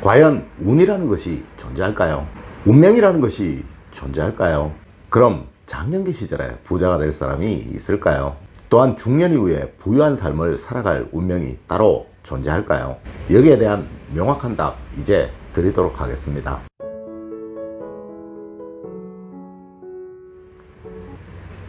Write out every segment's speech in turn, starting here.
과연 운이라는 것이 존재할까요? 운명이라는 것이 존재할까요? 그럼 장년기 시절에 부자가 될 사람이 있을까요? 또한 중년 이후에 부유한 삶을 살아갈 운명이 따로 존재할까요? 여기에 대한 명확한 답 이제 드리도록 하겠습니다.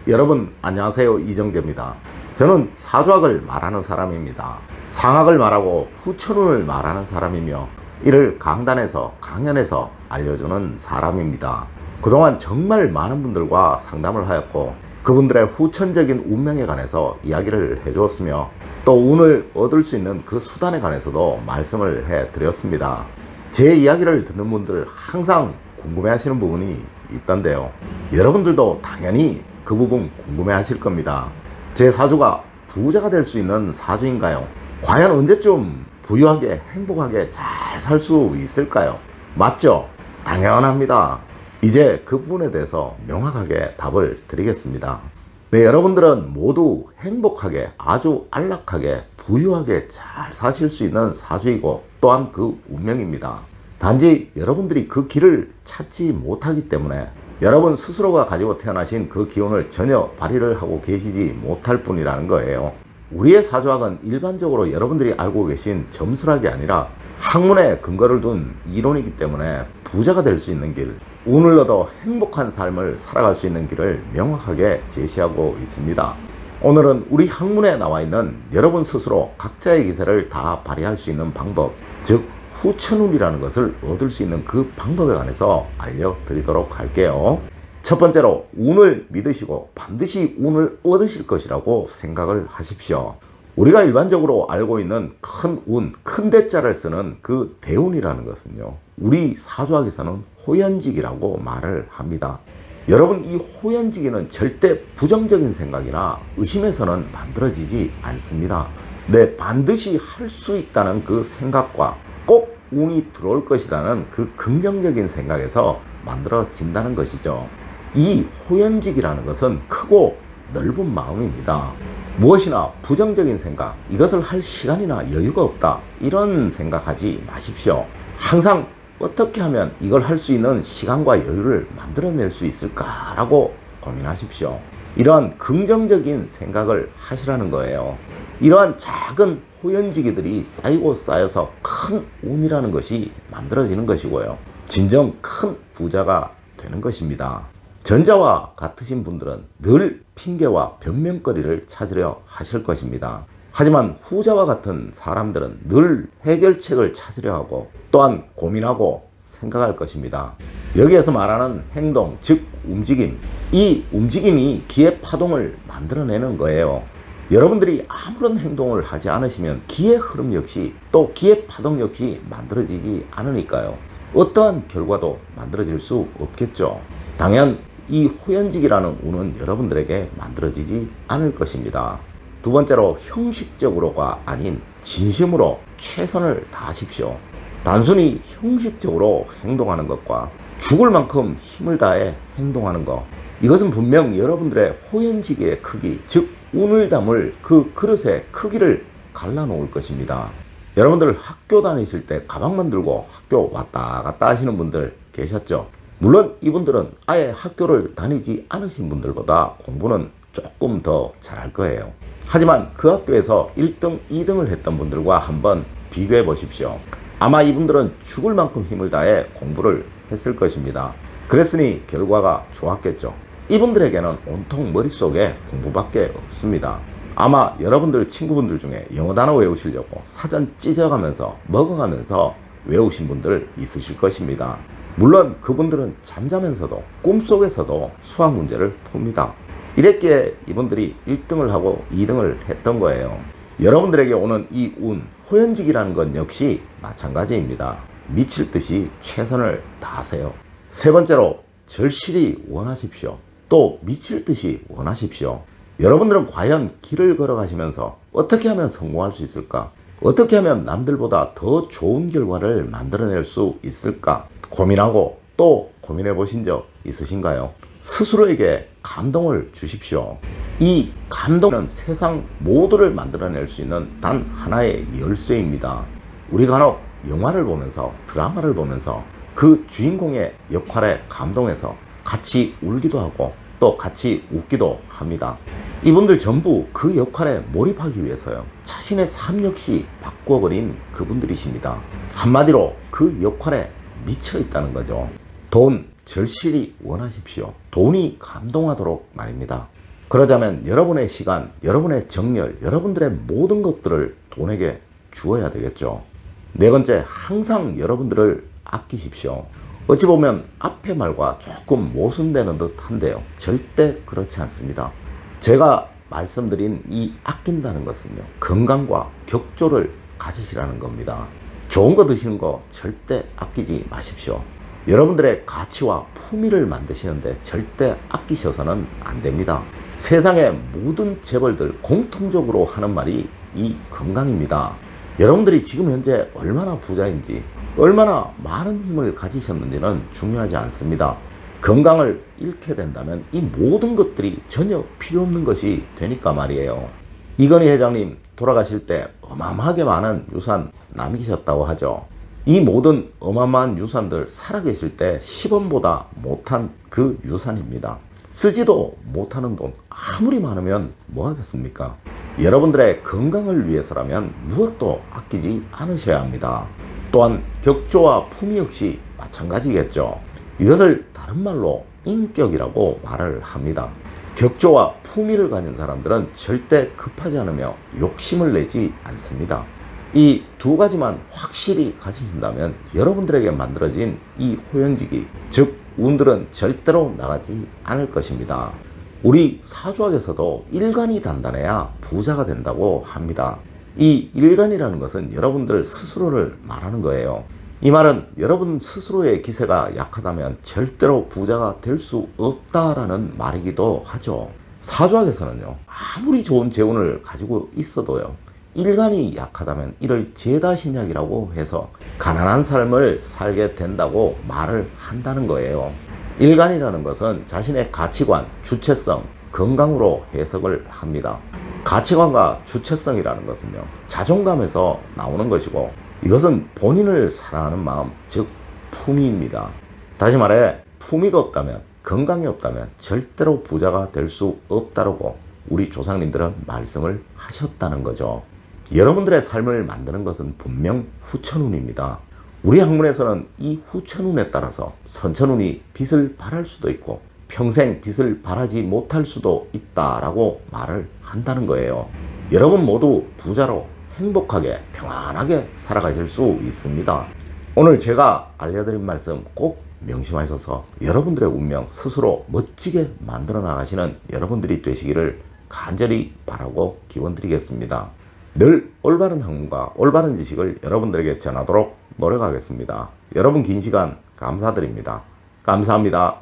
여러분 안녕하세요, 이정재입니다. 저는 사주학을 말하는 사람입니다. 상학을 말하고 후천운을 말하는 사람이며 이를 강단에서 강연에서 알려주는 사람입니다. 그동안 정말 많은 분들과 상담을 하였고 그분들의 후천적인 운명에 관해서 이야기를 해주었으며 또 운을 얻을 수 있는 그 수단에 관해서도 말씀을 해드렸습니다. 제 이야기를 듣는 분들 항상 궁금해 하시는 부분이 있던데요. 여러분들도 당연히 그 부분 궁금해 하실 겁니다. 제 사주가 부자가 될 수 있는 사주인가요? 과연 언제쯤 부유하게 행복하게 잘 살 수 있을까요? 맞죠? 당연합니다. 이제 그 부분에 대해서 명확하게 답을 드리겠습니다. 네, 여러분들은 모두 행복하게 아주 안락하게 부유하게 잘 사실 수 있는 사주이고 또한 그 운명입니다. 단지 여러분들이 그 길을 찾지 못하기 때문에 여러분 스스로가 가지고 태어나신 그 기운을 전혀 발휘를 하고 계시지 못할 뿐이라는 거예요. 우리의 사주학은 일반적으로 여러분들이 알고 계신 점수학이 아니라 학문에 근거를 둔 이론이기 때문에 부자가 될 수 있는 길, 운을 얻어 행복한 삶을 살아갈 수 있는 길을 명확하게 제시하고 있습니다. 오늘은 우리 학문에 나와 있는 여러분 스스로 각자의 기세를 다 발휘할 수 있는 방법, 즉 후천운이라는 것을 얻을 수 있는 그 방법에 관해서 알려드리도록 할게요. 첫 번째로 운을 믿으시고 반드시 운을 얻으실 것이라고 생각을 하십시오. 우리가 일반적으로 알고 있는 큰 운, 큰 대자를 쓰는 그 대운이라는 것은요, 우리 사주학에서는 호연직이라고 말을 합니다. 여러분, 이 호연직에는 절대 부정적인 생각이나 의심에서는 만들어지지 않습니다. 네, 반드시 할 수 있다는 그 생각과 꼭 운이 들어올 것이라는 그 긍정적인 생각에서 만들어진다는 것이죠. 이 호연직이라는 것은 크고 넓은 마음입니다. 무엇이나 부정적인 생각, 이것을 할 시간이나 여유가 없다, 이런 생각하지 마십시오. 항상 어떻게 하면 이걸 할 수 있는 시간과 여유를 만들어낼 수 있을까라고 고민하십시오. 이러한 긍정적인 생각을 하시라는 거예요. 이러한 작은 호연지기들이 쌓이고 쌓여서 큰 운이라는 것이 만들어지는 것이고요. 진정 큰 부자가 되는 것입니다. 전자와 같으신 분들은 늘 핑계와 변명거리를 찾으려 하실 것입니다. 하지만 후자와 같은 사람들은 늘 해결책을 찾으려 하고 또한 고민하고 생각할 것입니다. 여기에서 말하는 행동, 즉 움직임, 이 움직임이 기의 파동을 만들어내는 거예요. 여러분들이 아무런 행동을 하지 않으시면 기의 흐름 역시 또 기의 파동 역시 만들어지지 않으니까요. 어떠한 결과도 만들어질 수 없겠죠. 당연 이 호연직이라는 운은 여러분들에게 만들어지지 않을 것입니다. 두 번째로 형식적으로가 아닌 진심으로 최선을 다하십시오. 단순히 형식적으로 행동하는 것과 죽을 만큼 힘을 다해 행동하는 것, 이것은 분명 여러분들의 호연지기의 크기, 즉 운을 담을 그 그릇의 크기를 갈라놓을 것입니다. 여러분들 학교 다니실 때 가방만 들고 학교 왔다 갔다 하시는 분들 계셨죠? 물론 이분들은 아예 학교를 다니지 않으신 분들보다 공부는 조금 더 잘할 거예요. 하지만 그 학교에서 1등, 2등을 했던 분들과 한번 비교해 보십시오. 아마 이분들은 죽을 만큼 힘을 다해 공부를 했을 것입니다. 그랬으니 결과가 좋았겠죠. 이분들에게는 온통 머릿속에 공부밖에 없습니다. 아마 여러분들 친구분들 중에 영어 단어 외우시려고 사전 찢어가면서 먹어가면서 외우신 분들 있으실 것입니다. 물론 그분들은 잠자면서도 꿈속에서도 수학 문제를 풉니다. 이랬기에 이분들이 1등을 하고 2등을 했던 거예요. 여러분들에게 오는 이 운, 호연직이라는 건 역시 마찬가지입니다. 미칠 듯이 최선을 다하세요. 세 번째로 절실히 원하십시오. 또 미칠 듯이 원하십시오. 여러분들은 과연 길을 걸어가시면서 어떻게 하면 성공할 수 있을까? 어떻게 하면 남들보다 더 좋은 결과를 만들어낼 수 있을까? 고민하고 또 고민해 보신 적 있으신가요? 스스로에게 감동을 주십시오. 이 감동은 세상 모두를 만들어낼 수 있는 단 하나의 열쇠입니다. 우리 간혹 영화를 보면서 드라마를 보면서 그 주인공의 역할에 감동해서 같이 울기도 하고 또 같이 웃기도 합니다. 이분들 전부 그 역할에 몰입하기 위해서요. 자신의 삶 역시 바꿔버린 그분들이십니다. 한마디로 그 역할에 미쳐 있다는 거죠. 돈 절실히 원하십시오. 돈이 감동하도록 말입니다. 그러자면 여러분의 시간, 여러분의 정열, 여러분들의 모든 것들을 돈에게 주어야 되겠죠. 네 번째, 항상 여러분들을 아끼십시오. 어찌 보면 앞의 말과 조금 모순되는 듯 한데요. 절대 그렇지 않습니다. 제가 말씀드린 이 아낀다는 것은요, 건강과 격조를 가지시라는 겁니다. 좋은 거 드시는 거 절대 아끼지 마십시오. 여러분들의 가치와 품위를 만드시는데 절대 아끼셔서는 안 됩니다. 세상의 모든 재벌들 공통적으로 하는 말이 이 건강입니다. 여러분들이 지금 현재 얼마나 부자인지, 얼마나 많은 힘을 가지셨는지는 중요하지 않습니다. 건강을 잃게 된다면 이 모든 것들이 전혀 필요 없는 것이 되니까 말이에요. 이건희 회장님 돌아가실 때 어마어마하게 많은 유산 남기셨다고 하죠. 이 모든 어마어마한 유산들 살아계실 때 10원보다 못한 그 유산입니다. 쓰지도 못하는 돈 아무리 많으면 뭐 하겠습니까? 여러분들의 건강을 위해서라면 무엇도 아끼지 않으셔야 합니다. 또한 격조와 품위 역시 마찬가지겠죠. 이것을 다른 말로 인격이라고 말을 합니다. 격조와 품위를 가진 사람들은 절대 급하지 않으며 욕심을 내지 않습니다. 이 두 가지만 확실히 가지신다면 여러분들에게 만들어진 이 호연지기, 즉 운들은 절대로 나가지 않을 것입니다. 우리 사주학에서도 일간이 단단해야 부자가 된다고 합니다. 이 일간이라는 것은 여러분들 스스로를 말하는 거예요. 이 말은 여러분 스스로의 기세가 약하다면 절대로 부자가 될 수 없다라는 말이기도 하죠. 사주학에서는요, 아무리 좋은 재운을 가지고 있어도요, 일간이 약하다면 이를 재다신약이라고 해서 가난한 삶을 살게 된다고 말을 한다는 거예요. 일간이라는 것은 자신의 가치관, 주체성, 건강으로 해석을 합니다. 가치관과 주체성이라는 것은요, 자존감에서 나오는 것이고, 이것은 본인을 사랑하는 마음, 즉 품위입니다. 다시 말해 품위가 없다면, 건강이 없다면 절대로 부자가 될 수 없다고 우리 조상님들은 말씀을 하셨다는 거죠. 여러분들의 삶을 만드는 것은 분명 후천운입니다. 우리 학문에서는 이 후천운에 따라서 선천운이 빚을 발할 수도 있고 평생 빚을 발하지 못할 수도 있다라고 말을 한다는 거예요. 여러분 모두 부자로 행복하게 평안하게 살아가실 수 있습니다. 오늘 제가 알려드린 말씀 꼭 명심하셔서 여러분들의 운명 스스로 멋지게 만들어 나가시는 여러분들이 되시기를 간절히 바라고 기원드리겠습니다. 늘 올바른 학문과 올바른 지식을 여러분들에게 전하도록 노력하겠습니다. 여러분 긴 시간 감사드립니다. 감사합니다.